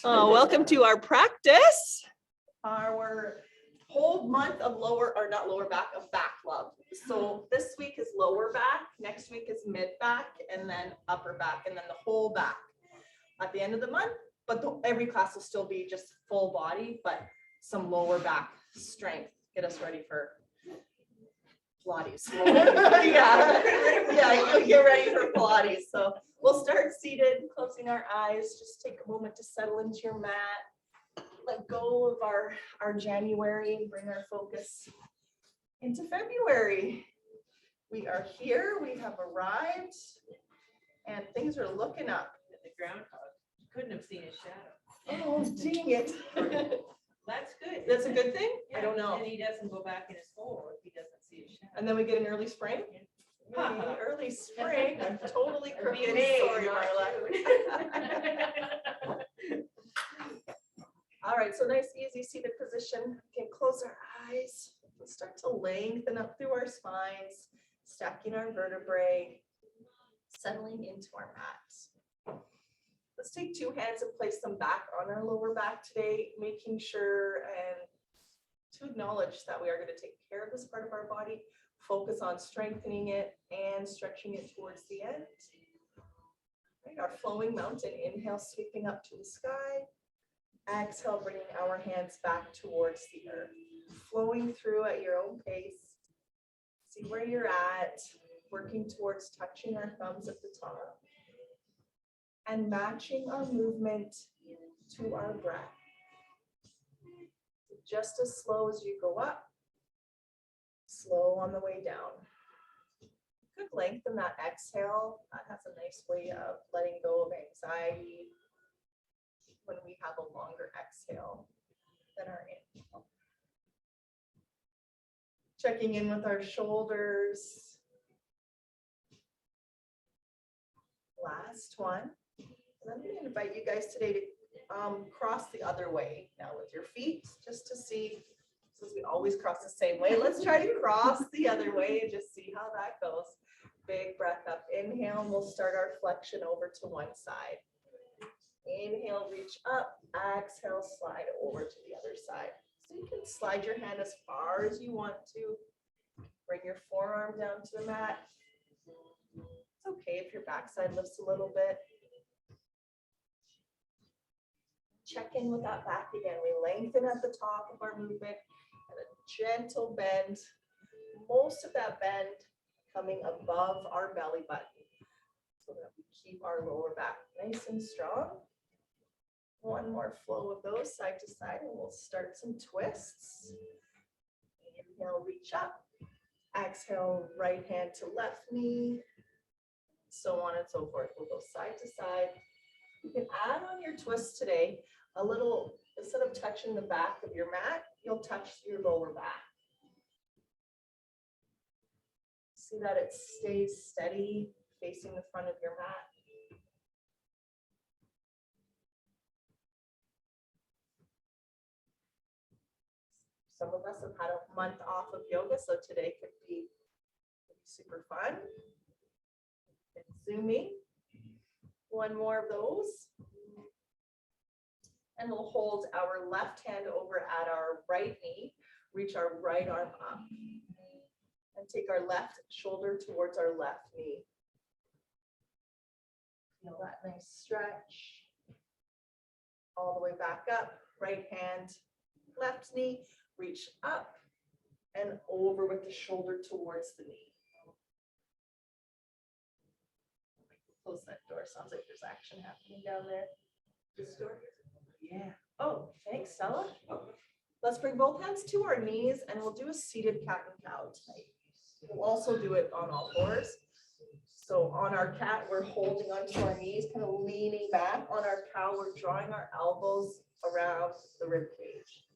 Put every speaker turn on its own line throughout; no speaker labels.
Welcome to our practice, our whole month of back love. So this week is lower back, next week is mid back, and then upper back, and then the whole back at the end of the month. But every class will still be just full body, but some lower back strength. Get us ready for Pilates. Yeah, you'll get ready for Pilates. So we'll start seated, closing our eyes. Just take a moment to settle into your mat. Let go of our January and bring our focus into February. We are here. We have arrived, and things are looking up.
The groundhog couldn't have seen his shadow.
Oh, dang it.
That's good.
That's a good thing?
Yeah,
I don't know.
And he doesn't go back in his hole if he doesn't see his shadow.
And then we get an early spring.
Uh-huh.
Early spring. I'm totally crooked. Sorry, Marla. All right, so nice, easy seated position. We can close our eyes. We'll start to lengthen up through our spines, stacking our vertebrae, settling into our mat. Let's take two hands and place them back on our lower back today, making sure and to acknowledge that we are going to take care of this part of our body, focus on strengthening it and stretching it towards the end. Right, our flowing mountain, inhale, sweeping up to the sky. Exhale, bringing our hands back towards the earth, flowing through at your own pace. See where you're at, working towards touching our thumbs at the top and matching our movement to our breath. Just as slow as you go up, slow on the way down. Good lengthen that exhale. That has a nice way of letting go of anxiety when we have a longer exhale than our inhale. Checking in with our shoulders. Last one. And I'm going to invite you guys today to cross the other way now with your feet, just to see, since we always cross the same way, let's try to cross the other way and just see how that goes. Big breath up, inhale, and we'll start our flexion over to one side. Inhale, reach up, exhale, slide over to the other side. So you can slide your hand as far as you want to. Bring your forearm down to the mat. It's okay if your backside lifts a little bit. Check in with that back again. We lengthen at the top of our movement and a gentle bend. Most of that bend coming above our belly button so that we keep our lower back nice and strong. One more flow of those side to side and we'll start some twists. Inhale, reach up. Exhale, right hand to left knee. So on and so forth. We'll go side to side. You can add on your twist today a little, instead of touching the back of your mat, you'll touch your lower back. See that it stays steady facing the front of your mat. Some of us have had a month off of yoga, so today could be super fun. Zoom in. One more of those. And we'll hold our left hand over at our right knee, reach our right arm up, and take our left shoulder towards our left knee. Feel that nice stretch. All the way back up, right hand, left knee, reach up and over with the shoulder towards the knee. Close that door. Sounds like there's action happening down there. This door? Yeah. Oh, thanks, Stella. Let's bring both hands to our knees and we'll do a seated cat and cow tonight. We'll also do it on all fours. So on our cat, we're holding onto our knees, kind of leaning back. On our cow, we're drawing our elbows around the rib cage.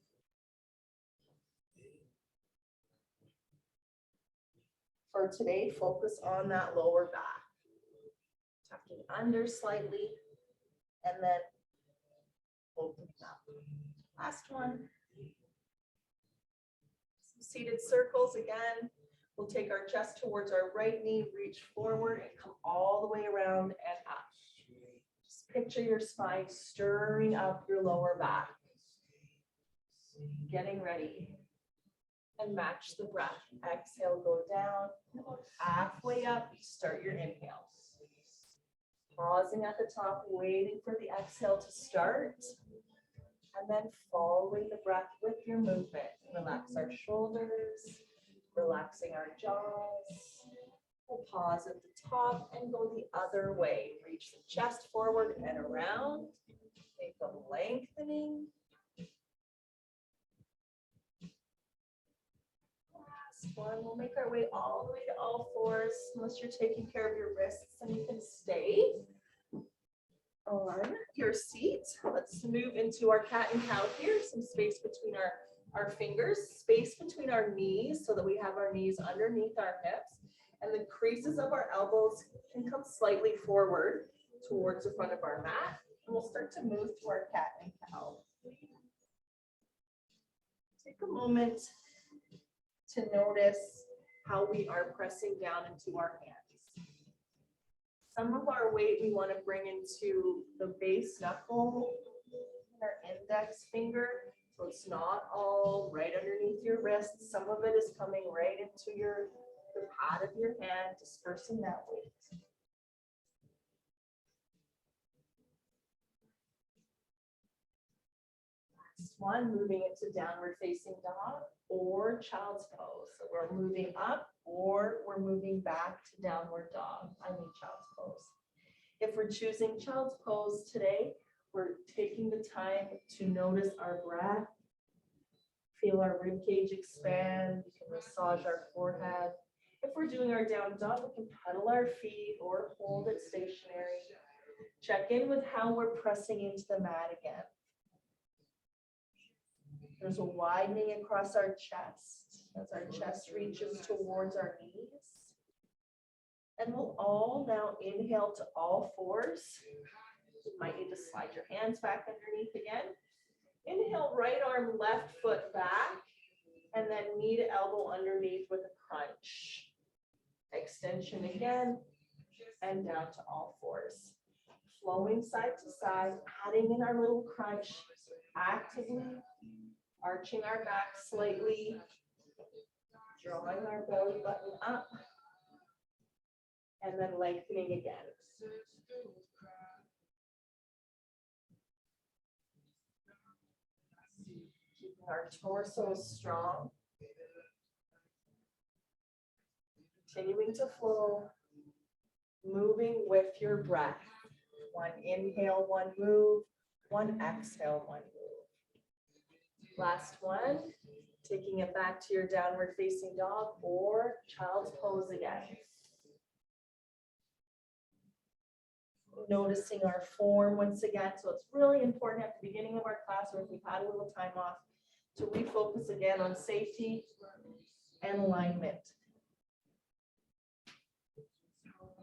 For today, focus on that lower back. Tucking under slightly and then opening up. Last one. Some seated circles again. We'll take our chest towards our right knee, reach forward and come all the way around and up. Just Picture your spine stirring up your lower back. Getting ready. And match the breath. Exhale, go down. Halfway up, start your inhale. Pausing at the top, waiting for the exhale to start. And then following the breath with your movement. Relax our shoulders, relaxing our jaws. We'll pause at the top and go the other way. Reach the chest forward and around. Make them lengthening. Last one. We'll make our way all the way to all fours, unless you're taking care of your wrists, and you can stay on your seat. Let's move into our cat and cow here. Some space between our fingers, space between our knees so that we have our knees underneath our hips, and the creases of our elbows can come slightly forward towards the front of our mat. And we'll start to move to our cat and cow. Take a moment to notice how we are pressing down into our hands. Some of our weight we want to bring into the base knuckle and our index finger. So it's not all right underneath your wrist. Some of it is coming right into the pad of your hand, dispersing that weight. Last one, moving into downward facing dog or child's pose. So we're moving up or we're moving back to downward dog. I mean child's pose. If we're choosing child's pose today, we're taking the time to notice our breath, feel our rib cage expand. We can massage our forehead. If we're doing our down dog, we can pedal our feet or hold it stationary. Check in with how we're pressing into the mat again. There's a widening across our chest as our chest reaches towards our knees. And we'll all now inhale to all fours. You might need to slide your hands back underneath again. Inhale, right arm, left foot back, and then knee to elbow underneath with a crunch. Extension again, and down to all fours. Flowing side to side, adding in our little crunch, actively arching our back slightly, drawing our belly button up, and then lengthening again. Keeping our torso strong. Continuing to flow, moving with your breath. One inhale, one move, one exhale, one move. Last one, taking it back to your downward facing dog or child's pose again. Noticing our form once again. So it's really important at the beginning of our class, or if we've had a little time off, to refocus again on safety and alignment.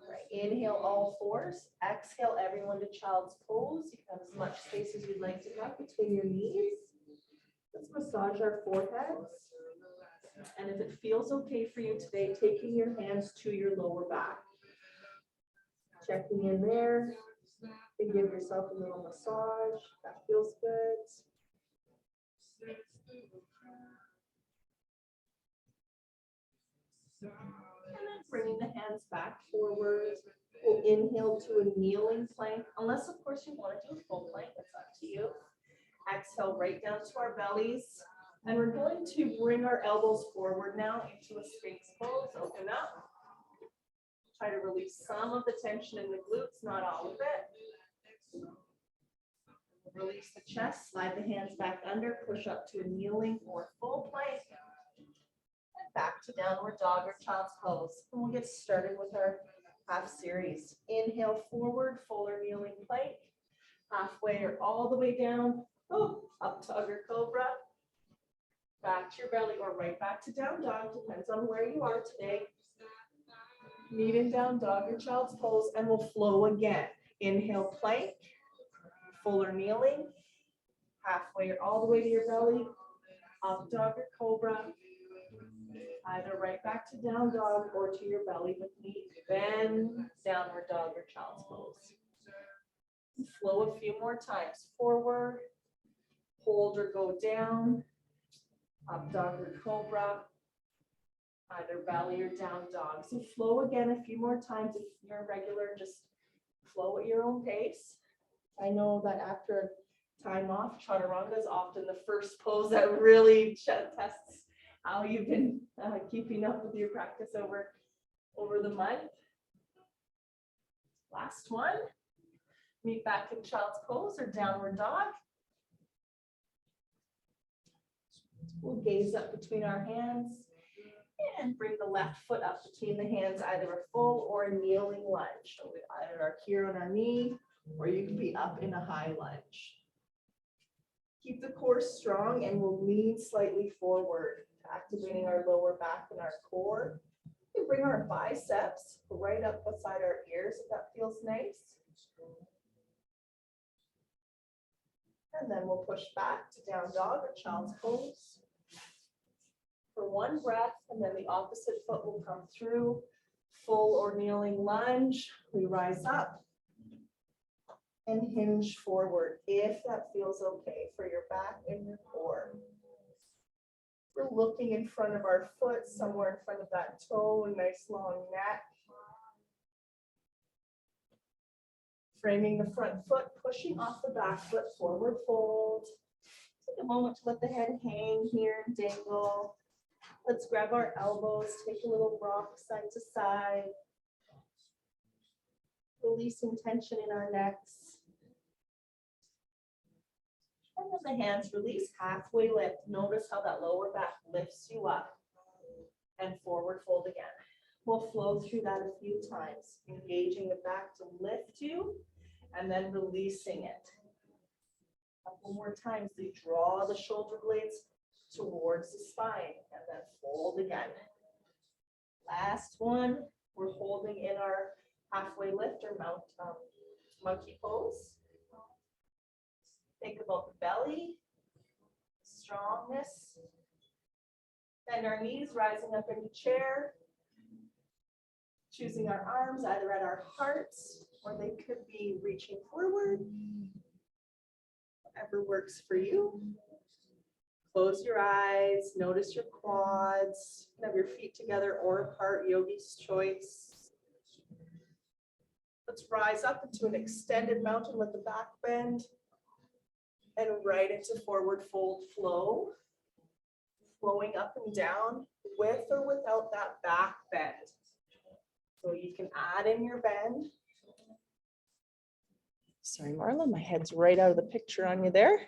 Right. Inhale all fours. Exhale everyone to child's pose. You can have as much space as you'd like to have between your knees. Let's massage our foreheads. And if it feels okay for you today, taking your hands to your lower back. Checking in there. And give yourself a little massage. That feels good. And then bringing the hands back forward. We'll inhale to a kneeling plank. Unless, of course, you want to do a full plank. It's up to you. Exhale right down to our bellies. And we're going to bring our elbows forward now into a sphinx pose. Open up. Try to release some of the tension in the glutes, not all of it. Release the chest, slide the hands back under, push up to a kneeling or full plank. And back to downward dog or child's pose. And we'll get started with our half series. Inhale forward, fuller kneeling plank. Halfway or all the way down. Oh, up to under cobra. Back to your belly or right back to down dog. Depends on where you are today. Knee and down dog or child's pose, and we'll flow again. Inhale plank, fuller kneeling, halfway or all the way to your belly, up dog or cobra, either right back to down dog or to your belly with knee, then downward dog or child's pose. Flow a few more times. Forward, hold or go down, up dog or cobra, either belly or down dog. So flow again a few more times. If you're regular, just flow at your own pace. I know that after time off, chaturanga is often the first pose that really tests how you've been keeping up with your practice over the month. Last one. Meet back in child's pose or downward dog. We'll gaze up between our hands and bring the left foot up between the hands, either a full or a kneeling lunge. So we either are here on our knee, or you can be up in a high lunge. Keep the core strong and we'll lean slightly forward, activating our lower back and our core. We bring our biceps right up beside our ears if that feels nice. And then we'll push back to down dog or child's pose. For one breath, and then the opposite foot will come through. Full or kneeling lunge. We rise up and hinge forward if that feels okay for your back and your core. We're looking in front of our foot, somewhere in front of that toe, a nice long neck. Framing the front foot, pushing off the back foot, forward fold. Take a moment to let the head hang here and dangle. Let's grab our elbows, take a little rock side to side. Releasing tension in our necks. And then the hands release, halfway lift. Notice how that lower back lifts you up. And forward fold again. We'll flow through that a few times, engaging the back to lift you, and then releasing it. A couple more times, we draw the shoulder blades towards the spine, and then fold again. Last one, we're holding in our halfway lift or monkey pose. Think about the belly, strongness. Bend our knees, rising up in the chair. Choosing our arms either at our hearts or they could be reaching forward. Whatever works for you. Close your eyes, notice your quads. You can have your feet together or apart, yogi's choice. Let's rise up into an extended mountain with the back bend and right into forward fold flow. Flowing up and down with or without that back bend. So you can add in your bend. Sorry, Marla, my head's right out of the picture on you there.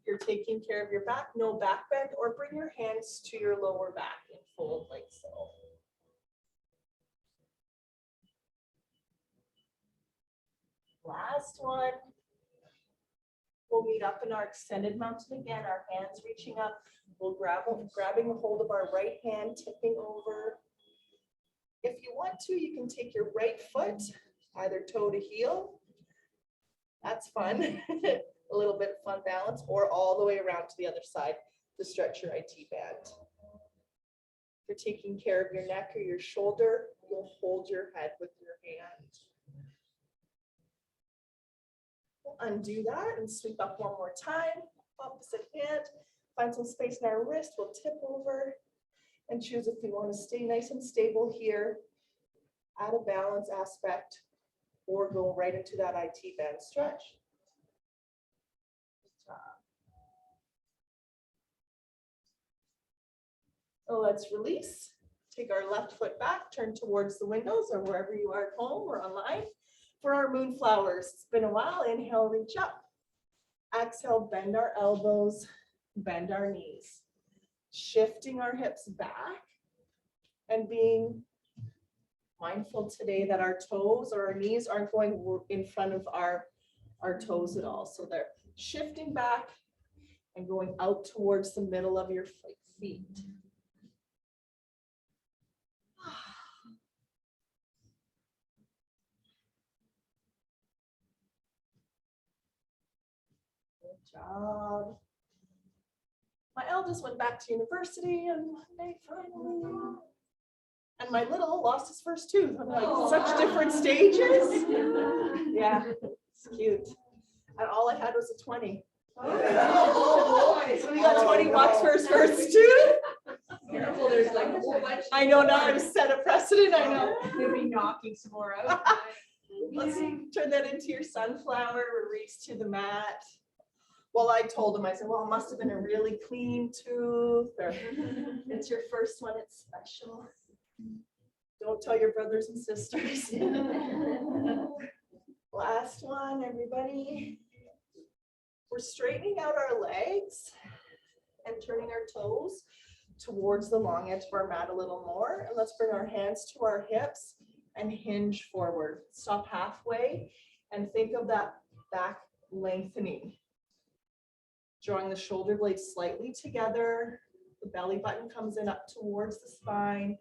You're taking care of your back, no back bend, or bring your hands to your lower back and fold like so. Last one. We'll meet up in our extended mountain again, our hands reaching up. We'll grabbing a hold of our right hand, tipping over. If you want to, you can take your right foot, either toe to heel. That's fun. A little bit of fun balance, or all the way around to the other side to stretch your IT band. If you're taking care of your neck or your shoulder, you'll hold your head with your hand. We'll undo that and sweep up one more time. Opposite hand. Find some space in our wrist. We'll tip over and choose if we want to stay nice and stable here, add a balance aspect, or go right into that IT band stretch. So let's release. Take our left foot back, turn towards the windows or wherever you are at home or online for our moonflowers. It's been a while. Inhale, reach up. Exhale, bend our elbows, bend our knees. Shifting our hips back and being mindful today that our toes or our knees aren't going in front of our toes at all. So they're shifting back and going out towards the middle of your feet. Good job. My eldest went back to university on Monday, finally. And my little lost his first tooth. I'm like, such different stages. Yeah, it's cute. And all I had was a 20. So we got 20 bucks for his first tooth.
Careful, there's like a whole bunch.
I know now, I just set a precedent, I know.
We'll be knocking some more out.
Let's turn that into your sunflower, release to the mat. Well, I told him, I said, well, it must have been a really clean tooth, or it's your first one, it's special. Don't tell your brothers and sisters. Last one, everybody. We're straightening out our legs and turning our toes towards the long edge of our mat a little more. And let's bring our hands to our hips and hinge forward. Stop halfway and think of that back lengthening. Drawing the shoulder blades slightly together. The belly button comes in up towards the spine.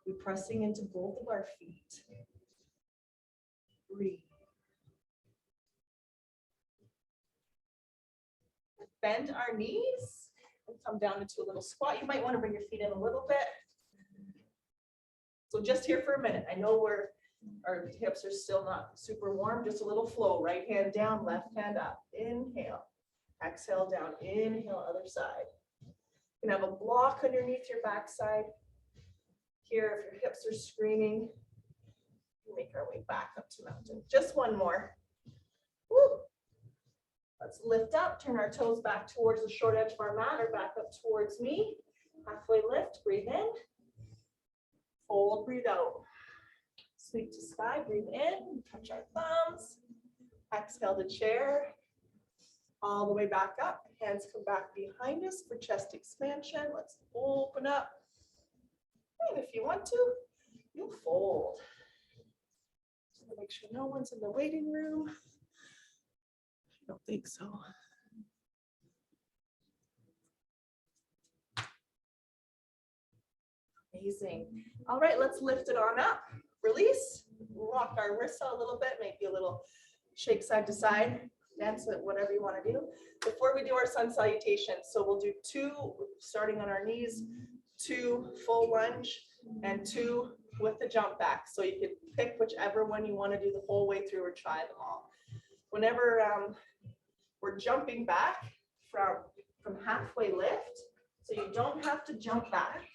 We're pressing into both of our feet. Breathe. Bend our knees and come down into a little squat. You might want to bring your feet in a little bit. So just here for a minute. I know our hips are still not super warm, just a little flow. Right hand down, left hand up. Inhale. Exhale down. Inhale, other side. You can have a block underneath your backside. Here, if your hips are screaming, make our way back up to mountain. Just one more. Woo. Let's lift up, turn our toes back towards the short edge of our mat or back up towards me. Halfway lift, breathe in. Fold, breathe out. Sweep to sky, breathe in, touch our thumbs. Exhale to chair. All the way back up. Hands come back behind us for chest expansion. Let's open up. And if you want to, you'll fold. Just make sure no one's in the waiting room. I don't think so. Amazing. All right, let's lift it on up. Release. Rock our wrists a little bit, maybe a little shake side to side. Dance it, whatever you want to do. Before we do our sun salutation, so we'll do 2 starting on our knees, 2 full lunge, and 2 with the jump back. So you can pick whichever one you want to do the whole way through or try them all. Whenever we're jumping back from halfway lift, so you don't have to jump back.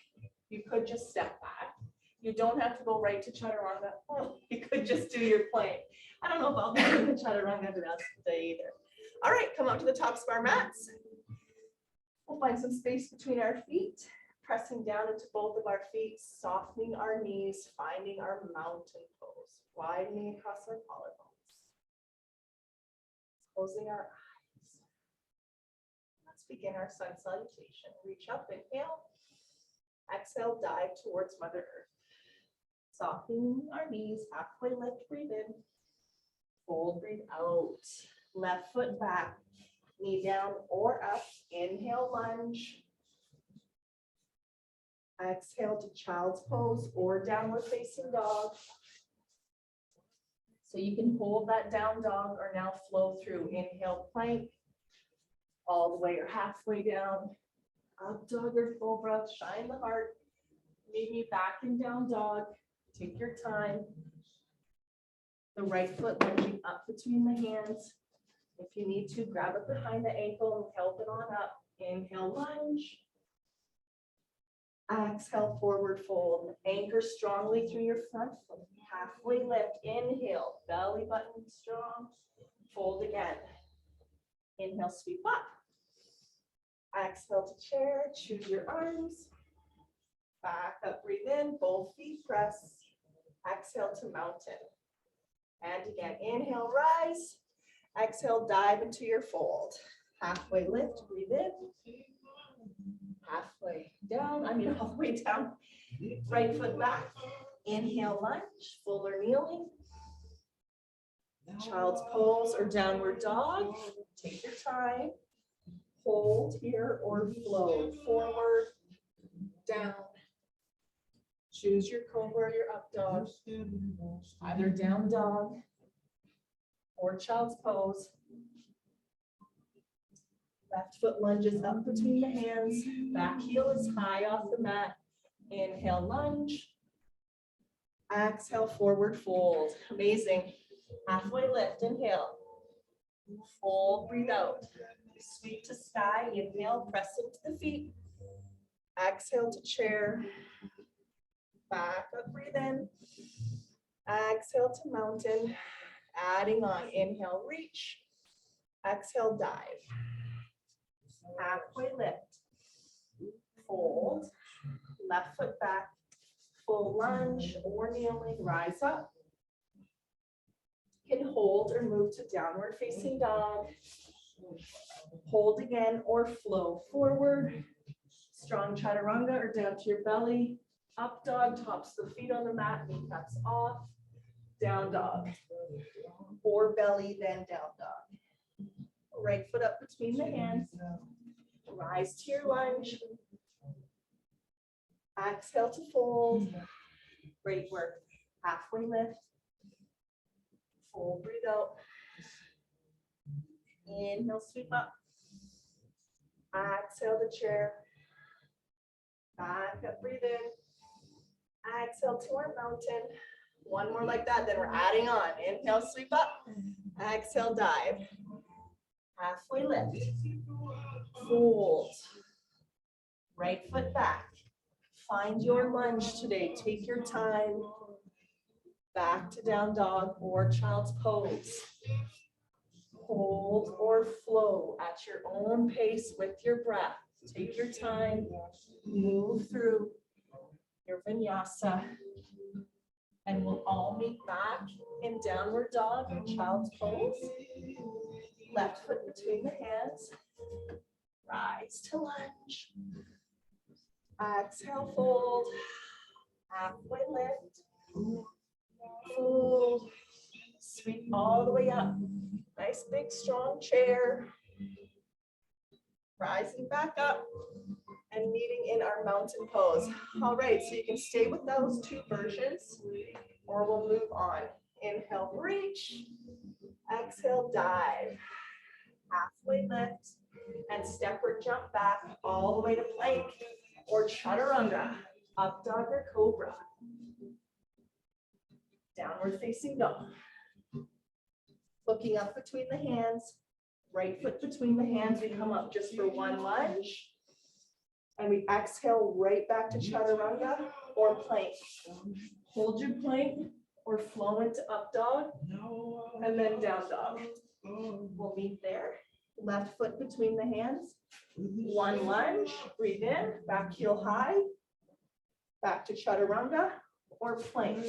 You could just step back. You don't have to go right to chaturanga. Oh, you could just do your plank. I don't know if I'll be doing the chaturanga today either. All right, come up to the tops of our mats. We'll find some space between our feet, pressing down into both of our feet, softening our knees, finding our mountain pose, widening across our collarbones, closing our eyes. Let's begin our sun salutation. Reach up, inhale. Exhale, dive towards Mother Earth. Softening our knees, halfway lift, breathe in. Fold, breathe out. Left foot back, knee down or up. Inhale, lunge. Exhale to child's pose or downward facing dog. So you can hold that down dog or now flow through. Inhale, plank, all the way or halfway down. Up dog or full breath, shine the heart. Meet me back in down dog. Take your time. The right foot lunging up between the hands. If you need to, grab it behind the ankle and help it on up. Inhale, lunge. Exhale, forward fold. Anchor strongly through your front foot. Halfway lift. Inhale, belly button strong. Fold again. Inhale, sweep up. Exhale to chair. Choose your arms. Back up, breathe in. Both feet press. Exhale to mountain. And again, inhale, rise. Exhale, dive into your fold. Halfway lift, breathe in. Halfway down, all the way down. Right foot back. Inhale, lunge, full or kneeling. Child's pose or downward dog. Take your time. Hold here or flow forward, down. Choose your cobra or your up dog. Either down dog or child's pose. Left foot lunges up between the hands. Back heel is high off the mat. Inhale, lunge. Exhale, forward fold. Amazing. Halfway lift, inhale. Fold, breathe out. Sweep to sky, inhale, press into the feet. Exhale to chair. Back up, breathe in. Exhale to mountain. Adding on, inhale, reach. Exhale, dive. Halfway lift. Fold. Left foot back. Full lunge or kneeling, rise up. You can hold or move to downward facing dog. Hold again or flow forward. Strong chaturanga or down to your belly. Up dog, tops the feet on the mat, kneecaps off. Down dog. Or belly, then down dog. Right foot up between the hands. Rise to your lunge. Exhale to fold. Great work. Halfway lift. Fold, breathe out. Inhale, sweep up. Exhale to chair. Back up, breathe in. Exhale to our mountain. One more like that, then we're adding on. Inhale, sweep up. Exhale, dive. Halfway lift. Fold. Right foot back. Find your lunge today. Take your time. Back to down dog or child's pose. Hold or flow at your own pace with your breath. Take your time. Move through your vinyasa. And we'll all meet back in downward dog or child's pose. Left foot between the hands. Rise to lunge. Exhale, fold. Halfway lift. Fold. Sweep all the way up. Nice big strong chair. Rising back up and meeting in our mountain pose. All right, so you can stay with those two versions or we'll move on. Inhale, reach. Exhale, dive. Halfway lift and step or jump back all the way to plank or chaturanga, up dog or cobra. Downward facing dog. Looking up between the hands, right foot between the hands. We come up just for one lunge. And we exhale right back to chaturanga or plank. Hold your plank or flow into up dog and then down dog. We'll meet there. Left foot between the hands. One lunge, breathe in, back heel high. Back to chaturanga or plank.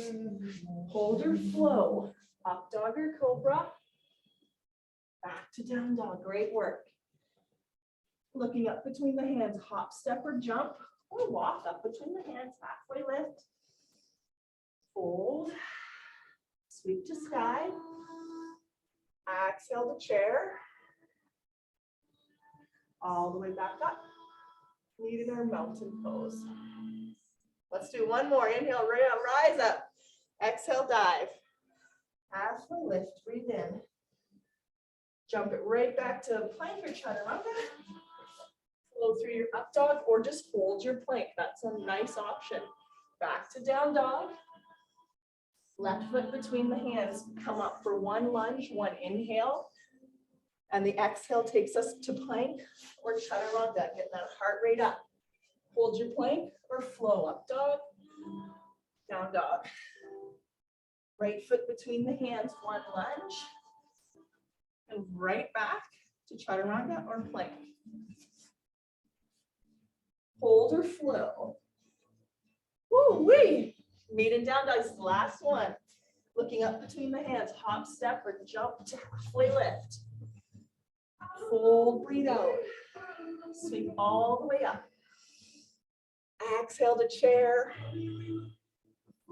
Hold or flow, up dog or cobra. Back to down dog, great work. Looking up between the hands, hop, step or jump, or walk up between the hands, halfway lift. Fold, sweep to sky. Exhale to chair. All the way back up. Meeting our mountain pose. Let's do one more. Inhale, rise up. Exhale, dive. Halfway lift, breathe in. Jump it right back to plank or chaturanga. Flow through your up dog or just hold your plank. That's a nice option. Back to down dog. Left foot between the hands. Come up for one lunge, one inhale. And the exhale takes us to plank or chaturanga. Get that heart rate up. Hold your plank or flow up dog, down dog. Right foot between the hands, one lunge. And right back to chaturanga or plank. Hold or flow. Woo-wee. Meet in down dog, last one. Looking up between the hands, hop, step, or jump to halfway lift. Fold, breathe out. Sweep all the way up. Exhale to chair.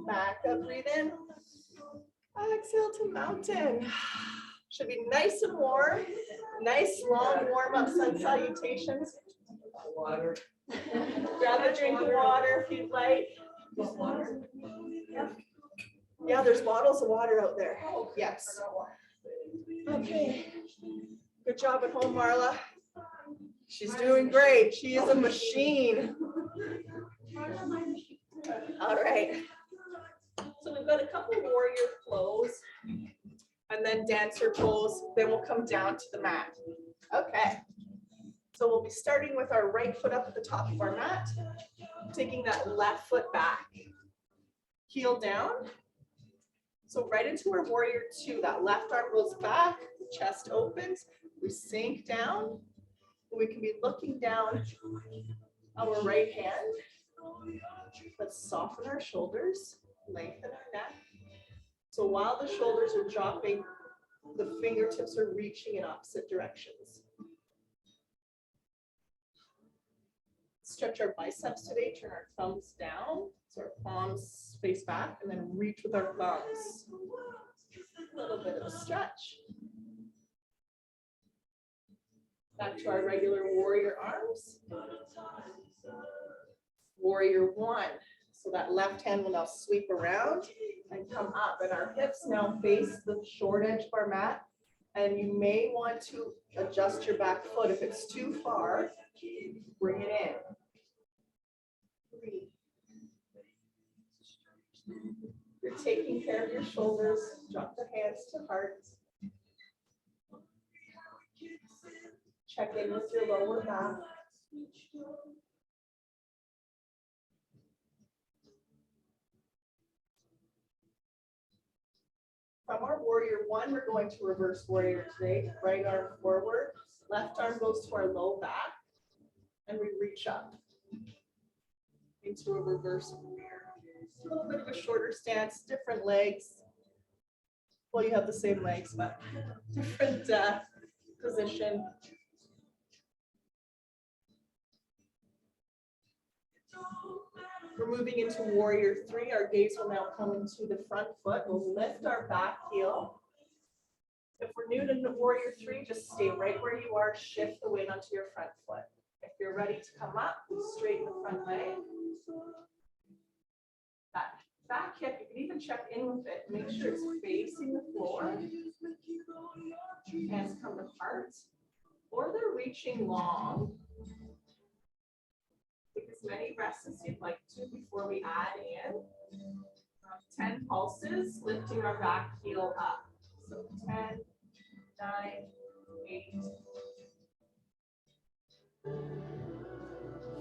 Back up, breathe in. Exhale to mountain. Should be nice and warm. Nice long warm up sun salutations.
Water.
Grab a drink of water if you'd like.
Water.
Yeah, there's bottles of water out there. Yes. Okay. Good job at home, Marla. She's doing great. She is a machine. All right. So we've got a couple warrior flows and then dancer pose. Then we'll come down to the mat. Okay. So we'll be starting with our right foot up at the top of our mat, taking that left foot back, heel down. So right into our warrior two, that left arm goes back, chest opens, we sink down. We can be looking down our right hand. Let's soften our shoulders, lengthen our neck. So while the shoulders are dropping, the fingertips are reaching in opposite directions. Stretch our biceps today, turn our thumbs down, so our palms face back, and then reach with our thumbs. A little bit of a stretch. Back to our regular warrior arms. Warrior one. So that left hand will now sweep around and come up, and our hips now face the short edge of our mat. And you may want to adjust your back foot. If it's too far, bring it in. 3. You're taking care of your shoulders. Drop the hands to heart. Check in with your lower back. From our warrior one, we're going to reverse warrior today. Right arm forward, left arm goes to our low back, and we reach up into a reverse warrior. A little bit of a shorter stance, different legs. Well, you have the same legs, but different position. We're moving into warrior three. Our gaze will now come into the front foot. We'll lift our back heel. If we're new to warrior three, just stay right where you are. Shift the weight onto your front foot. If you're ready to come up, straighten the front leg. That back hip, you can even check in with it. Make sure it's facing the floor. Hands come apart, or they're reaching long. Take as many rests as you'd like to before we add in 10 pulses, lifting our back heel up. So 10, 9, 8,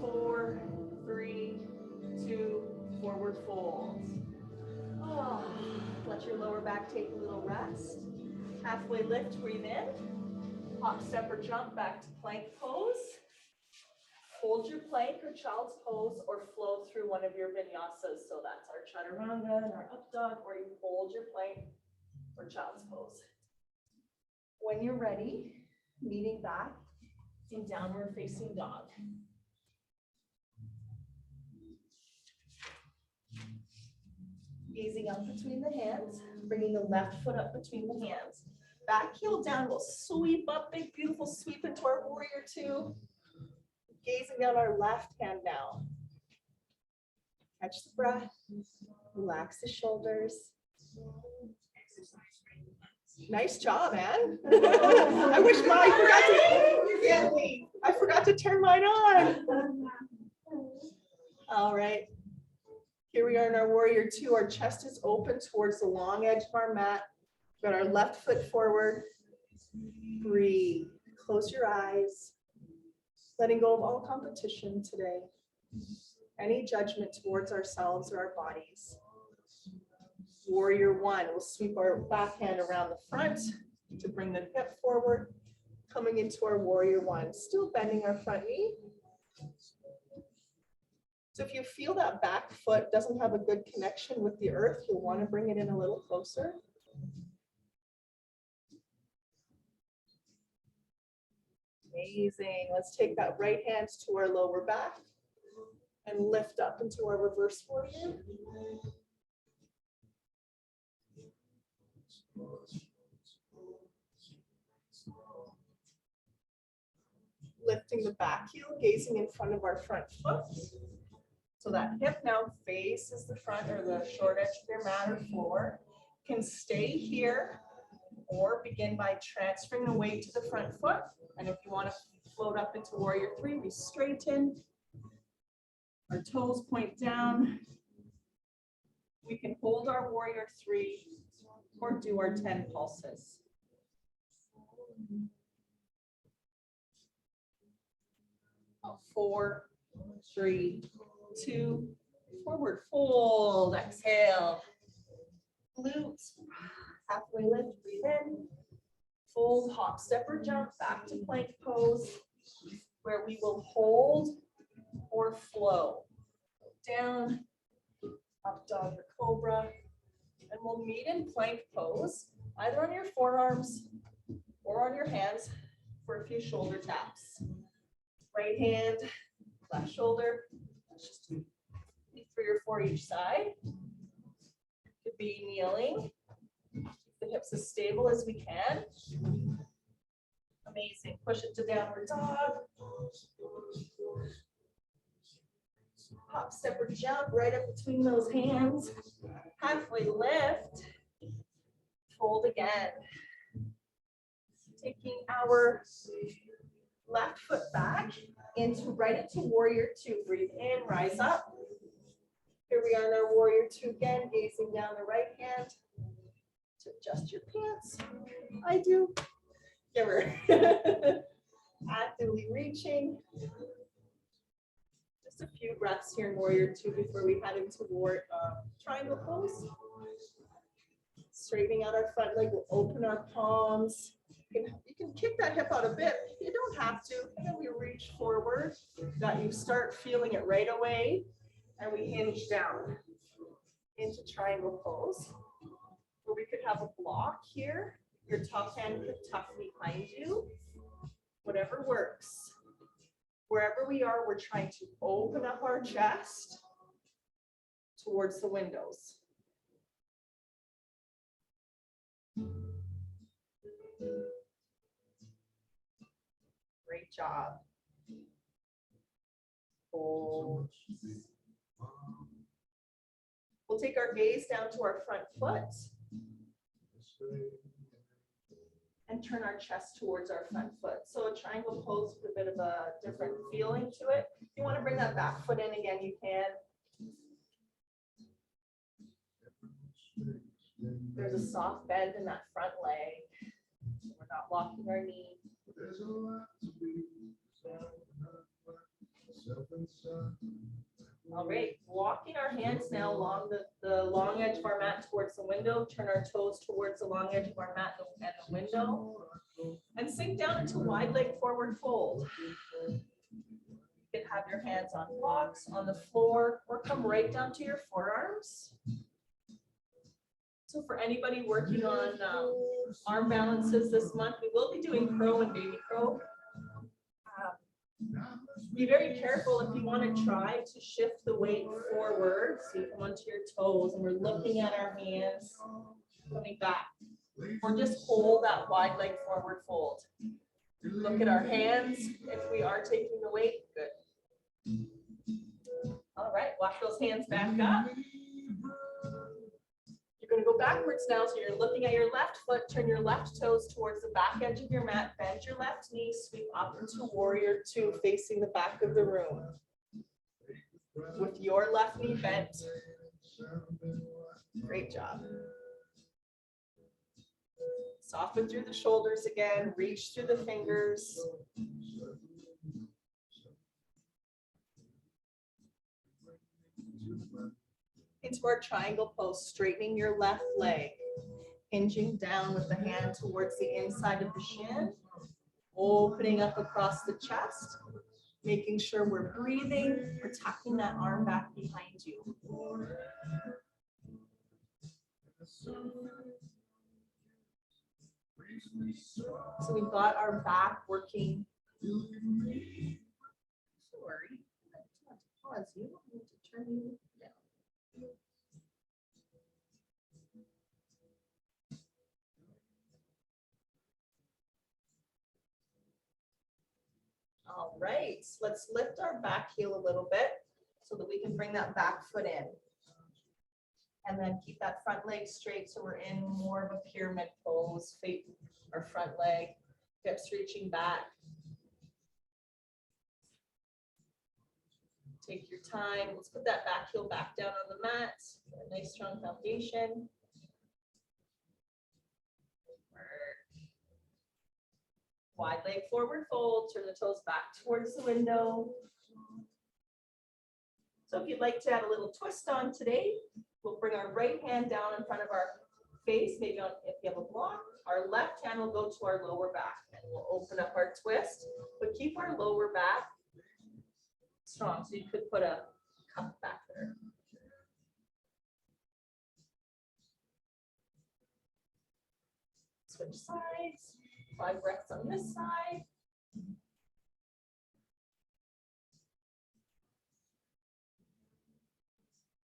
4, 3, 2, forward fold. Oh, let your lower back take a little rest. Halfway lift, breathe in. Hop, step, or jump back to plank pose. Hold your plank or child's pose, or flow through one of your vinyasas. So that's our chaturanga and our up dog, or you hold your plank or child's pose. When you're ready, leaning back in downward facing dog. Gazing up between the hands, bringing the left foot up between the hands. Back heel down, we'll sweep up, big beautiful sweep into our warrior two. Gazing down our left hand now. Catch the breath, relax the shoulders. Nice job, man. I wish I forgot to turn mine on. All right. Here we are in our warrior two. Our chest is open towards the long edge of our mat. Got our left foot forward. Breathe. Close your eyes. Letting go of all competition today. Any judgment towards ourselves or our bodies. Warrior one. We'll sweep our back hand around the front to bring the hip forward. Coming into our warrior one. Still bending our front knee. So if you feel that back foot doesn't have a good connection with the earth, you'll want to bring it in a little closer. Amazing. Let's take that right hand to our lower back and lift up into our reverse warrior. Lifting the back heel, gazing in front of our front foot. So that hip now faces the front or the short edge of your mat or floor. Can stay here or begin by transferring the weight to the front foot. And if you want to float up into warrior three, we straighten. Our toes point down. We can hold our warrior 3 or do our 10 pulses. 4, 3, 2, forward fold, exhale. Glutes, halfway lift, breathe in. Fold, hop, step, or jump back to plank pose, where we will hold or flow. Down, up dog or cobra, and we'll meet in plank pose, either on your forearms or on your hands for a few shoulder taps. Right hand, left shoulder, just 3 or 4 each side. Could be kneeling, keep the hips as stable as we can. Amazing, push it to downward dog. Hop, step, or jump right up between those hands. Halfway lift, fold again. Taking our left foot back right into warrior 2. Breathe in, rise up. Here we are in our warrior 2 again, gazing down the right hand to adjust your pants. I do. Give her. Actively reaching. Just a few breaths here in warrior 2 before we head into triangle pose. Straightening out our front leg, we'll open our palms. You can kick that hip out a bit. You don't have to. And then we reach forward. That you start feeling it right away. And we hinge down into triangle pose. Where we could have a block here. Your top hand could tuck behind you. Whatever works. Wherever we are, we're trying to open up our chest towards the windows. Great job. Hold. We'll take our gaze down to our front foot and turn our chest towards our front foot. So a triangle pose with a bit of a different feeling to it. If you want to bring that back foot in again, you can. There's a soft bend in that front leg. We're not locking our knee. All right, walking our hands now along the long edge of our mat towards the window. Turn our toes towards the long edge of our mat and the window. And sink down into wide leg forward fold. You can have your hands on blocks, on the floor, or come right down to your forearms. So for anybody working on arm balances this month, we will be doing crow and baby crow. Be very careful if you want to try to shift the weight forward, so you come onto your toes, and we're looking at our hands coming back. Or just hold that wide leg forward fold. Look at our hands. If we are taking the weight, good. All right, walk those hands back up. You're going to go backwards now, so you're looking at your left foot, turn your left toes towards the back edge of your mat, bend your left knee, sweep up into warrior 2, facing the back of the room. With your left knee bent. Great job. Soften through the shoulders again, reach through the fingers. Into our triangle pose, straightening your left leg, hinging down with the hand towards the inside of the shin, opening up across the chest, making sure we're breathing, we're tucking that arm back behind you. So we've got our back working. Sorry, I just want to pause you. I need to turn you down. All right, let's lift our back heel a little bit so that we can bring that back foot in. And then keep that front leg straight so we're in more of a pyramid pose, our front leg, hips reaching back. Take your time. Let's put that back heel back down on the mat. A nice strong foundation. Wide leg forward fold, turn the toes back towards the window. So if you'd like to add a little twist on today, we'll bring our right hand down in front of our face, maybe on if you have a block. Our left hand will go to our lower back and we'll open up our twist, but keep our lower back strong. So you could put a cup back there. Switch sides. 5 breaths on this side.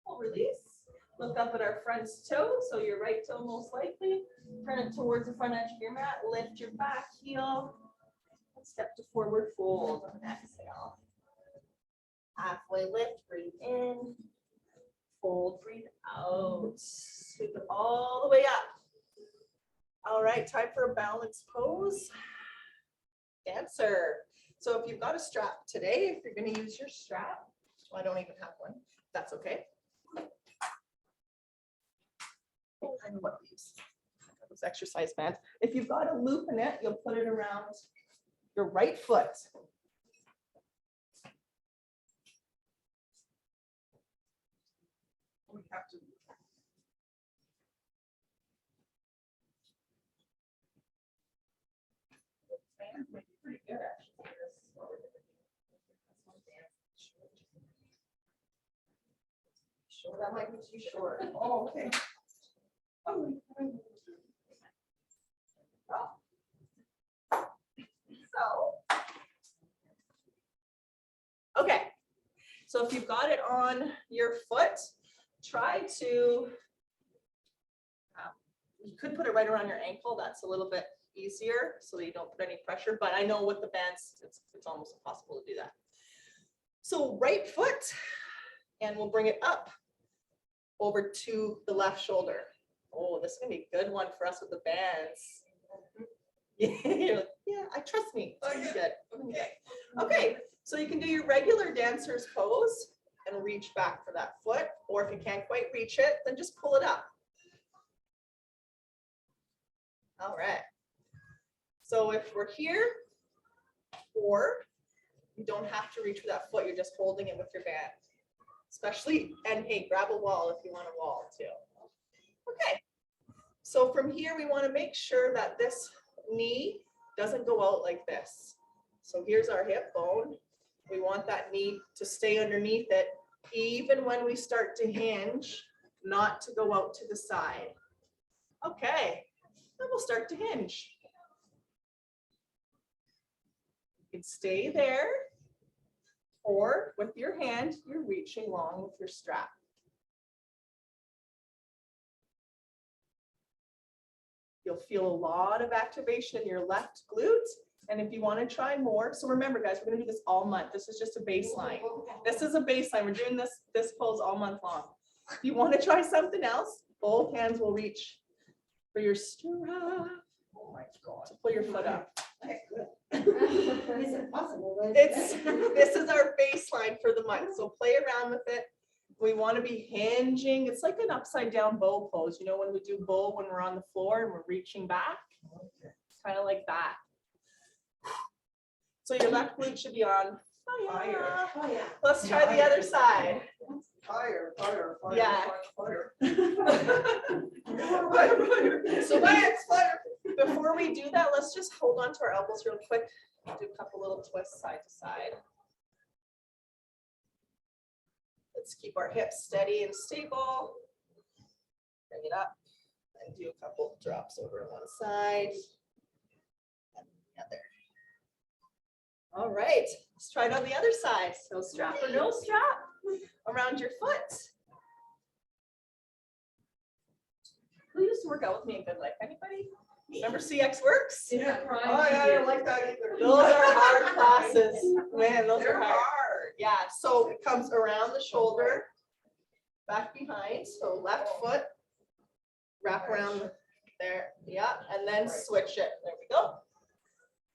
We'll release. Look up at our front toe, so your right toe most likely. Turn it towards the front edge of your mat. Lift your back heel. Step to forward fold on exhale. Halfway lift, breathe in. Fold, breathe out. Sweep it all the way up. All right, time for a balance pose. Dancer. So if you've got a strap today, if you're going to use your strap, well, I don't even have one. That's okay. I know what to use. Those exercise bands. If you've got a loop in it, you'll put it around your right foot. We have to. Pretty good, actually. Sure, that might be too short. Oh, okay. Okay, so if you've got it on your foot, try to, you could put it right around your ankle. That's a little bit easier so that you don't put any pressure, but I know with the bands, it's almost impossible to do that. So right foot, and we'll bring it up over to the left shoulder. Oh, this is gonna be a good one for us with the bands. You're like, yeah, trust me. Oh, you're good. Okay, so you can do your regular dancer's pose and reach back for that foot, or if you can't quite reach it, then just pull it up. All right. So if we're here, or you don't have to reach for that foot, you're just holding it with your band. Especially, and hey, grab a wall if you want a wall too. Okay, so from here we want to make sure that this knee doesn't go out like this. So here's our hip bone. We want that knee to stay underneath it, even when we start to hinge, not to go out to the side. Okay, then we'll start to hinge. You can stay there, or with your hand, you're reaching along with your strap. You'll feel a lot of activation in your left glute. And if you want to try more, so remember guys, we're going to do this all month. This is just a baseline. This is a baseline. We're doing this pose all month long. If you want to try something else, both hands will reach for your strap. Oh my God. To pull your foot up.
Is it possible?
This is our baseline for the month. So play around with it. We want to be hinging. It's like an upside down bow pose. You know, when we do bow when we're on the floor and we're reaching back, kind of like that. So your left glute should be on fire.
Fire.
Let's try the other side.
Fire, fire, fire.
Yeah.
Fire.
So fire. Before we do that, let's just hold on to our elbows real quick. Do a couple little twists side to side. Let's keep our hips steady and stable. Bring it up and do a couple drops over on one side and the other. All right, let's try it on the other side. So strap or no strap around your foot. Who used to work out with me in Good Life? Anybody? Remember CX Works?
Yeah. Oh, yeah, I don't like that either.
Those are hard classes. Man, those
They're
are hard. Yeah, so it comes around the shoulder, back behind. So left foot, wrap around there. Yeah, and then switch it. There we go.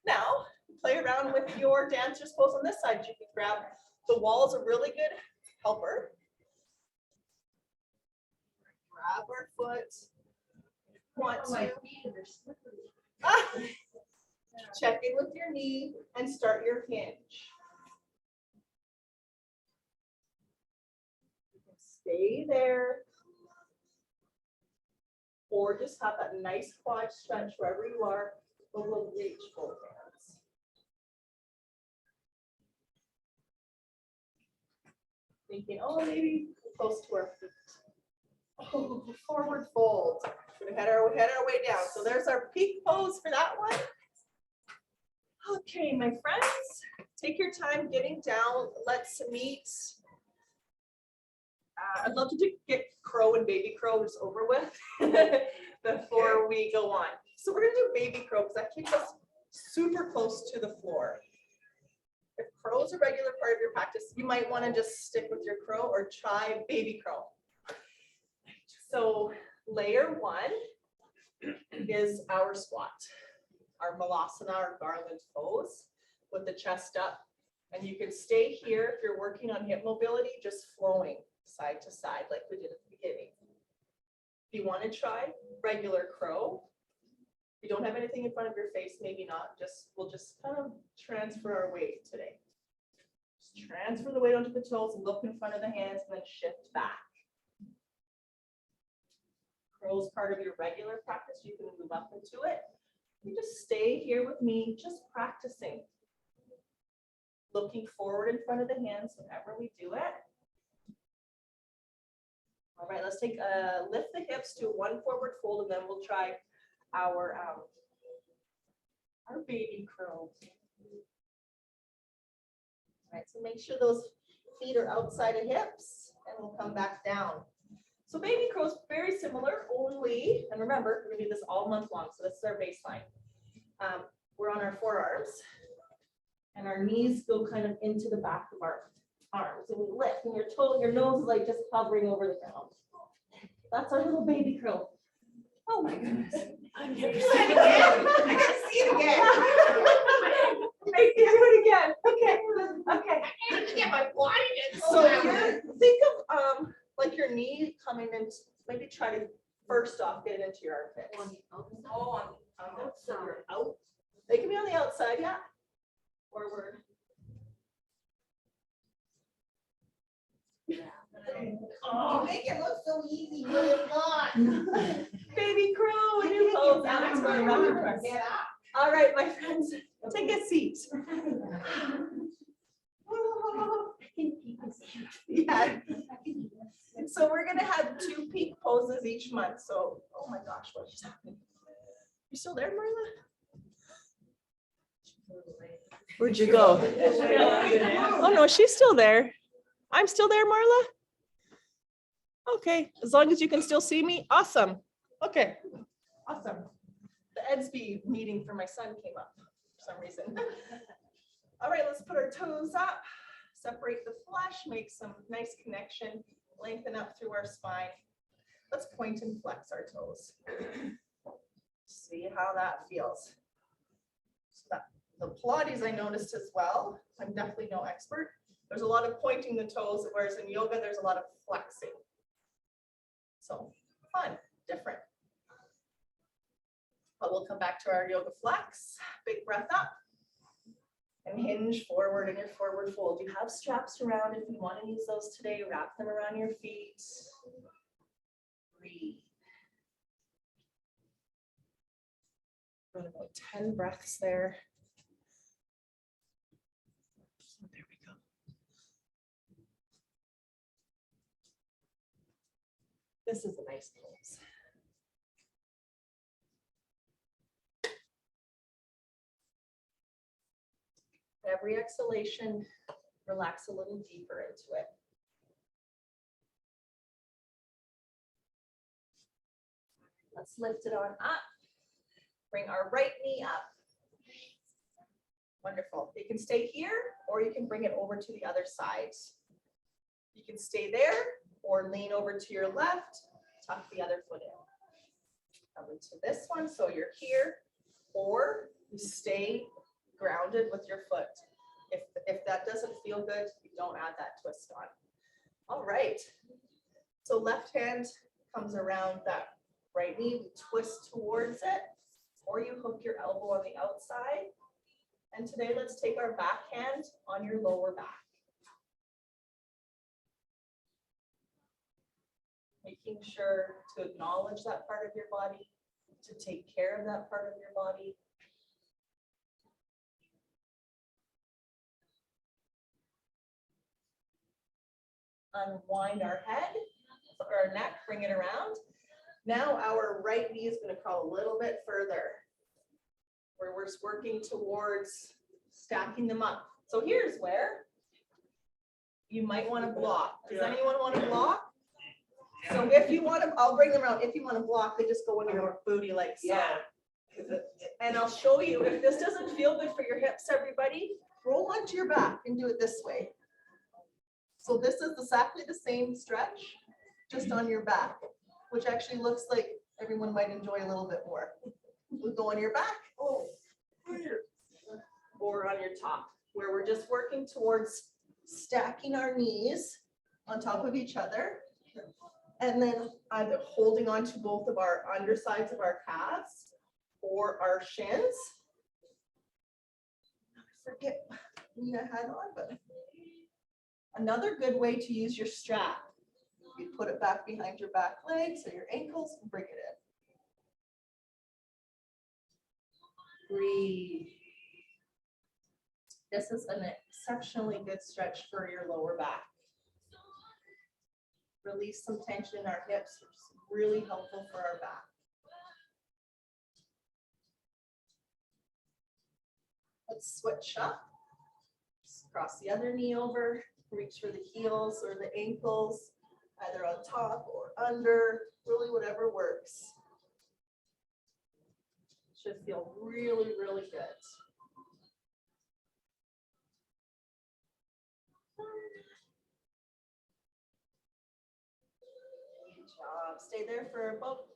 Now, play around with your dancer's pose on this side. You can grab The wall is a really good helper. Grab our foot. Want to check in with your knee and start your hinge. You can stay there. Or just have that nice quad stretch wherever you are, but we'll reach both hands. Thinking, oh, maybe close to our feet. Oh, forward fold. We're gonna head our way down. So there's our peak pose for that one. Okay, my friends, take your time getting down. Let's meet. I'd love to get crow and baby crow just over with before we go on. So we're gonna do baby crow because that keeps us super close to the floor. If crow is a regular part of your practice, you might want to just stick with your crow or try baby crow. So layer one is our squat, our malasana or garland pose with the chest up. And you can stay here if you're working on hip mobility, just flowing side to side like we did at the beginning. If you want to try regular crow, if you don't have anything in front of your face, maybe not. We'll just kind of transfer our weight today. Just transfer the weight onto the toes, look in front of the hands, and then shift back. Crow is part of your regular practice. You can move up into it. You just stay here with me, just practicing. Looking forward in front of the hands whenever we do it. All right, let's take lift the hips to one forward fold, and then we'll try our baby crow. All right, so make sure those feet are outside of hips, and we'll come back down. So baby crow is very similar, only, and remember, we're gonna do this all month long, so this is our baseline. We're on our forearms, and our knees go kind of into the back of our arms, and we lift, and your nose is like just hovering over the ground. That's our little baby crow. Oh my goodness. I'm gonna do it again. I gotta see it again. I can do it again. Okay. I need to get my body in. So think of like your knee coming in. Maybe try to first off get it into your armpits. So you're out. They can be on the outside, yeah. Forward.
You make it look so easy, but it's not.
Baby crow, and you pose. That's going around your arms. All right, my friends, take a seat. Yeah. So we're gonna have 2 peak poses each month. So, oh my gosh, what is happening? You still there, Marla? Where'd you go? Oh no, she's still there. I'm still there, Marla. Okay, as long as you can still see me, awesome. Okay, awesome. The EDSB meeting for my son came up for some reason. All right, let's put our toes up, separate the flesh, make some nice connection, lengthen up through our spine. Let's point and flex our toes. See how that feels. So that, the Pilates I noticed as well, I'm definitely no expert. There's a lot of pointing the toes, whereas in yoga, there's a lot of flexing. So fun, different. But we'll come back to our yoga flex. Big breath up and hinge forward in your forward fold. You have straps around if you want to use those today. Wrap them around your feet. Breathe. Run about 10 breaths there. There we go. This is a nice pose. Every exhalation, relax a little deeper into it. Let's lift it on up. Bring our right knee up. Wonderful. You can stay here or you can bring it over to the other side. You can stay there or lean over to your left, tuck the other foot in. Come into this one, so you're here, or you stay grounded with your foot If that doesn't feel good, you don't add that twist on. All right. So left hand comes around that right knee, we twist towards it, or you hook your elbow on the outside. And today, let's take our backhand on your lower back. Making sure to acknowledge that part of your body, to take care of that part of your body. Unwind our head, or our neck, bring it around. Now our right knee is going to crawl a little bit further, where we're working towards stacking them up. So here's where you might want to block. Does anyone want to block? So if you want to, I'll bring them around. If you want to block, they just go into your booty like so.
Yeah.
And I'll show you, if this doesn't feel good for your hips, everybody, roll onto your back and do it this way. So this is exactly the same stretch, just on your back, which actually looks like everyone might enjoy a little bit more. We'll go on your back, or on your top, where we're just working towards stacking our knees on top of each other. And then either holding on to both of our undersides of our calves or our shins. I forget what I had on, but another good way to use your strap. You put it back behind your back legs or your ankles and bring it in. Breathe. This is an exceptionally good stretch for your lower back. Release some tension in our hips, which is really helpful for our back. Let's switch up. Just cross the other knee over, reach for the heels or the ankles, either on top or under, really whatever works. Should feel really, really good. Good job. Stay there for about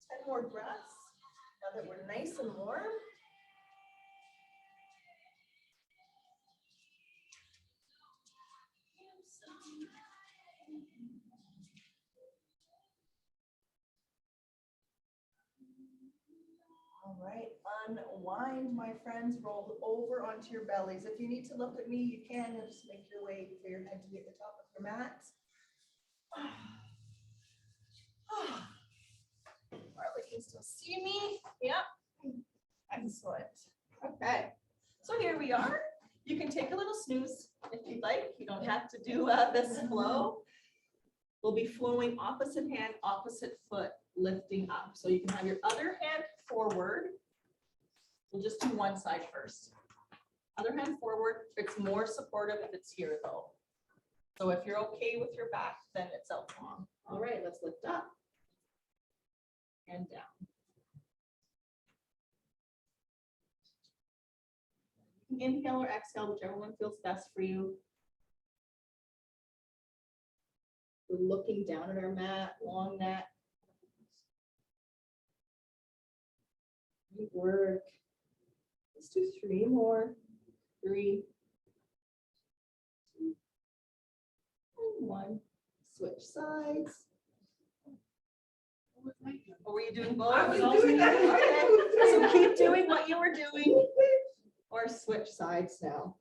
10 more breaths. Now that we're nice and warm. All right, unwind, my friends, roll over onto your bellies. If you need to look at me, you can, and just make your way for your head to be at the top of your mat. Marley can still see me. Yep. Excellent. Okay. So here we are. You can take a little snooze if you'd like. You don't have to do this flow. We'll be flowing opposite hand, opposite foot, lifting up. So you can have your other hand forward. We'll just do one side first. Other hand forward. It's more supportive if it's here though. So if you're okay with your back, then it's out long. All right, let's lift up and down. Inhale or exhale, whichever one feels best for you. We're looking down at our mat, long neck. Good work. Let's do 3 more. 3, 2, and 1. Switch sides. Or were you doing both?
I was doing that.
Okay. So keep doing what you were doing. Or switch sides now.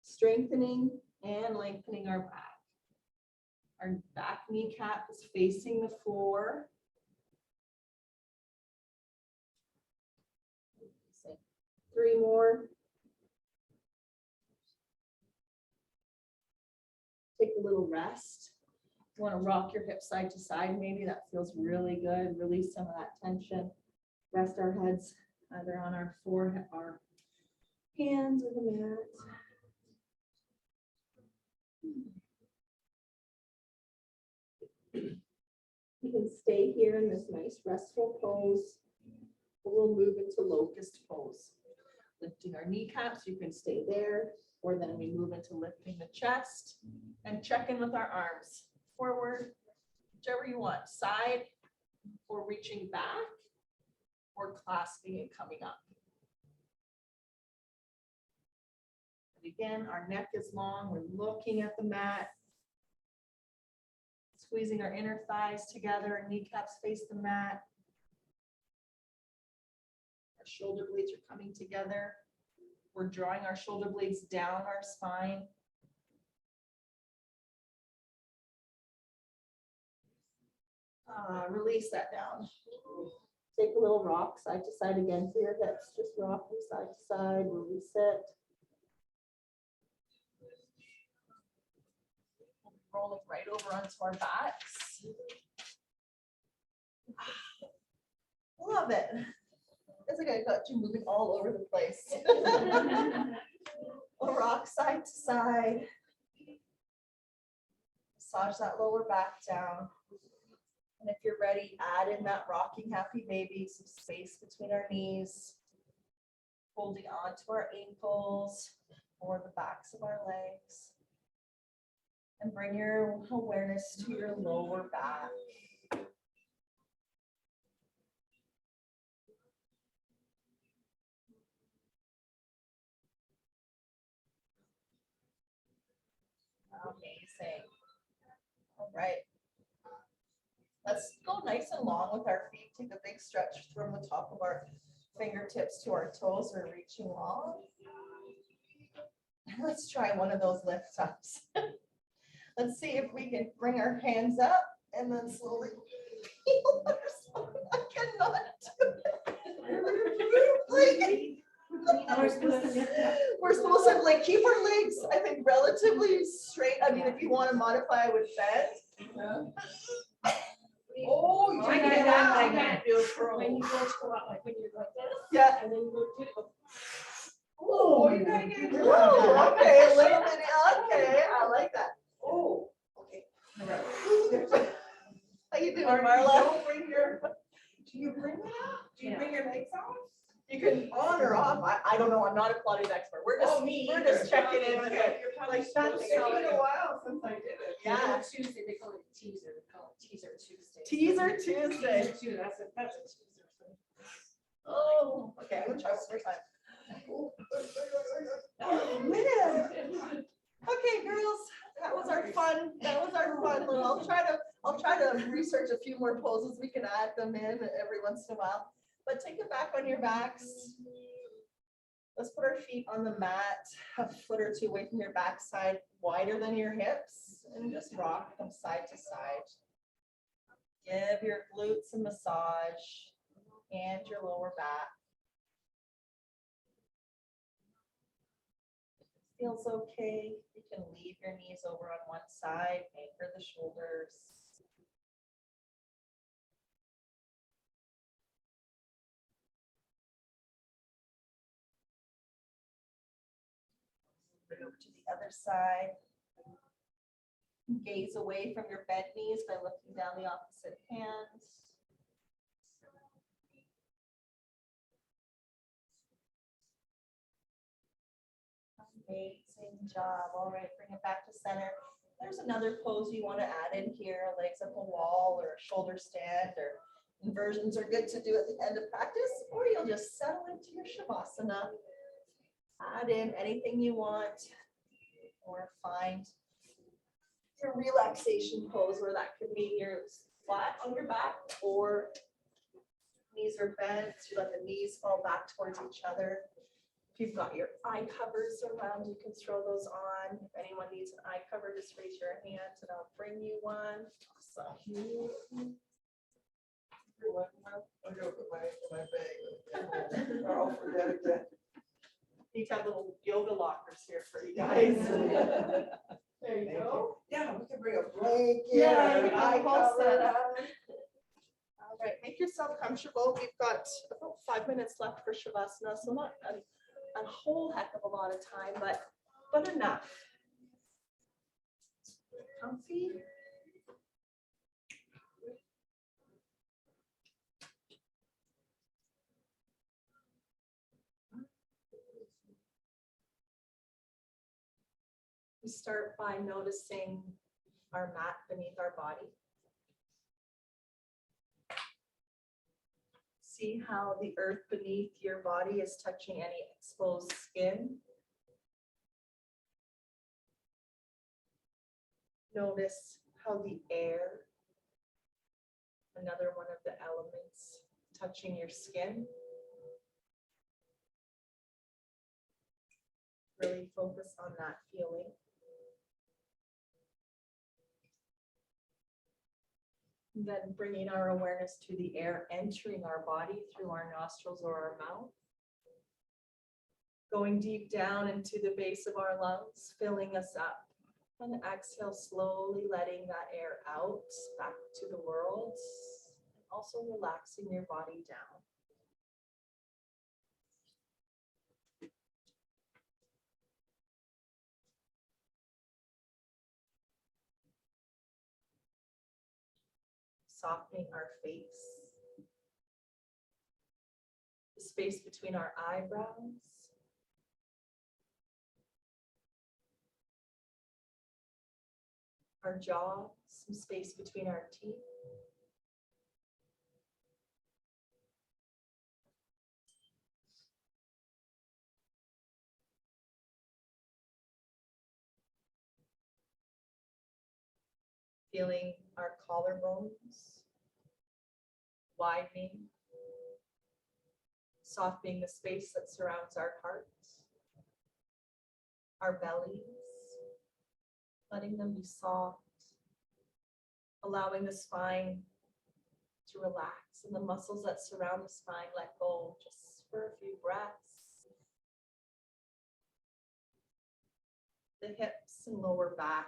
Strengthening and lengthening our back. Our back kneecap is facing the floor. 3 more. Take a little rest. You want to rock your hips side to side. Maybe that feels really good. Release some of that tension. Rest our heads either on our forehead, our hands or the mat. You can stay here in this nice restful pose. We'll move into locust pose. Lifting our kneecaps, you can stay there, or then we move into lifting the chest and check in with our arms. Forward, whichever you want, side, or reaching back, or clasping and coming up. Again, our neck is long, we're looking at the mat. Squeezing our inner thighs together, kneecaps face the mat. Our shoulder blades are coming together. We're drawing our shoulder blades down our spine. Release that down. Take a little rock side to side again for your hips. Just rock from side to side, release it. Rolling right over onto our backs. Love it. It's like I got you moving all over the place. We'll rock side to side. Massage that lower back down. And if you're ready, add in that rocking happy baby, some space between our knees, holding on to our ankles or the backs of our legs. And bring your awareness to your lower back. Amazing. All right. Let's go nice and long with our feet. Take a big stretch from the top of our fingertips to our toes. We're reaching long. Let's try one of those lift ups. Let's see if we can bring our hands up and then slowly heel our spine. I cannot do it. We're supposed to like keep our legs, I think, relatively straight. I mean, if you want to modify with bend.
Oh, you
I
can't
can't, I can't.
do a curl.
When you go to up, like when you're like this.
Yeah.
And then you go to the.
Oh, you gotta get it.
Oh, okay, a little bit. Okay, I like that.
Oh, okay.
How you doing,
Or you
Marla?
don't bring your, do you bring it up? Do you bring your legs off?
You can on or off. I don't know. I'm not a Pilates expert. We're just checking in.
Okay, you're probably
Like that's
it's been a while since I did it.
Yeah.
Tuesday, they call it teaser, they call it teaser Tuesday.
Teaser Tuesday.
Teaser Tuesday, that's a teaser.
Oh, okay. I'm gonna try one more time. Oh, man. Okay, girls, that was our fun. That was our fun little. I'll try to research a few more poses. We can add them in every once in a while. But take it back on your backs. Let's put our feet on the mat, a foot or two away from your backside, wider than your hips, and just rock them side to side. Give your glutes a massage and your lower back. Feels okay. You can leave your knees over on one side, anchor the shoulders. Bring over to the other side. Gaze away from your bent knees by looking down the opposite hand. Amazing job. All right, bring it back to center. There's another pose you want to add in here, legs up a wall or a shoulder stand, or inversions are good to do at the end of practice, or you'll just settle into your Shavasana. Add in anything you want, or find your relaxation pose where that could mean you're flat on your back or knees are bent. You let the knees fall back towards each other. If you've got your eye covers around, you can throw those on. If anyone needs an eye cover, just raise your hand and I'll bring you one. Awesome.
I'll go put my bag. I'll forget again.
You have little yoga lockers here for you guys. There you go.
Yeah, we can bring a blanket.
Yeah,
or
you
an
can
eye
all set
cover.
up. All right, make yourself comfortable. We've got about 5 minutes left for Shavasana, so not a whole heck of a lot of time, but enough. Comfy. We start by noticing our mat beneath our body. See how the earth beneath your body is touching any exposed skin. Notice how the air, another one of the elements, touching your skin. Really focus on that feeling. Then bringing our awareness to the air entering our body through our nostrils or our mouth. Going deep down into the base of our lungs, filling us up. And exhale, slowly letting that air out back to the world. Also relaxing your body down. Softening our face, the space between our eyebrows, our jaw, some space between our teeth. Feeling our collarbones widening, softening the space that surrounds our heart, our bellies, letting them be soft, allowing the spine to relax and the muscles that surround the spine let go just for a few breaths. The hips and lower back.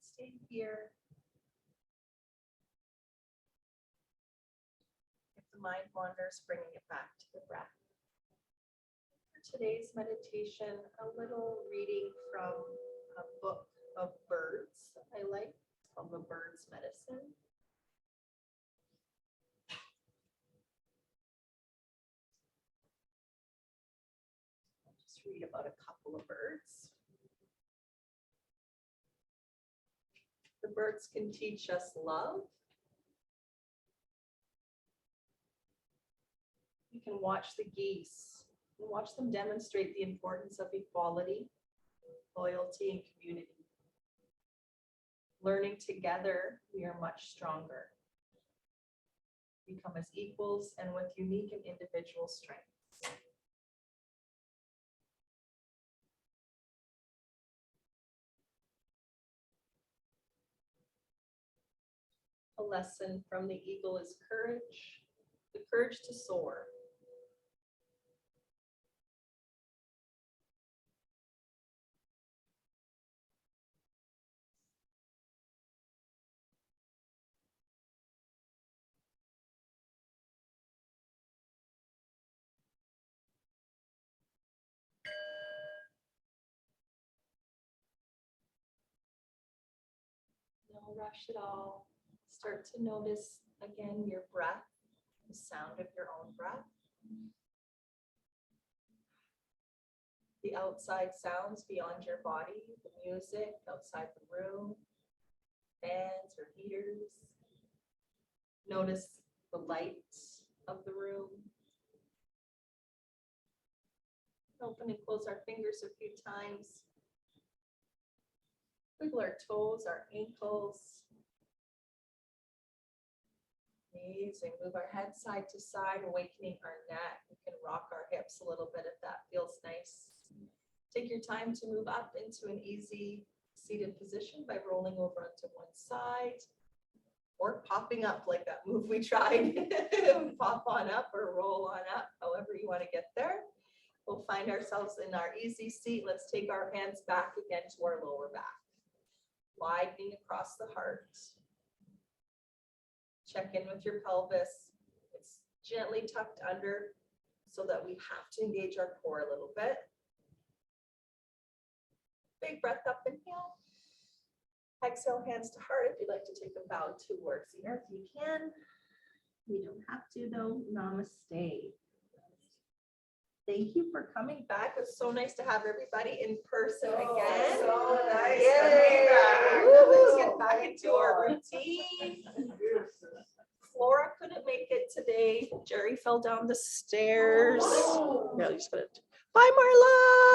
Stay here. If the mind wanders, bringing it back to the breath. For today's meditation, a little reading from a book of birds that I like. It's called The Bird's Medicine. I'll just read about a couple of birds. The birds can teach us love. You can watch the geese and watch them demonstrate the importance of equality, loyalty, and community. Learning together, we are much stronger. Become as equals and with unique and individual strengths. A lesson from the eagle is courage, the courage to soar. No rush at all. Start to notice again your breath, the sound of your own breath. The outside sounds beyond your body, the music outside the room, fans or heaters. Notice the lights of the room. Open and close our fingers a few times. Wiggle our toes, our ankles. Amazing. Move our head side to side, awakening our neck. We can rock our hips a little bit if that feels nice. Take your time to move up into an easy seated position by rolling over onto one side or popping up like that move we tried. Pop on up or roll on up, however you want to get there. We'll find ourselves in our easy seat. Let's take our hands back again to our lower back. Widening across the heart. Check in with your pelvis. It's gently tucked under so that we have to engage our core a little bit. Big breath up, inhale. Exhale, hands to heart. If you'd like to take them bowed towards the earth, you can. You don't have to though. Namaste. Thank you for coming back. It's so nice to have everybody in person again.
So nice.
Yay.
to be back.
Woo, let's get back into our routine. Laura couldn't make it today. Jerry fell down the stairs. Yeah, you just put it. Bye, Marla.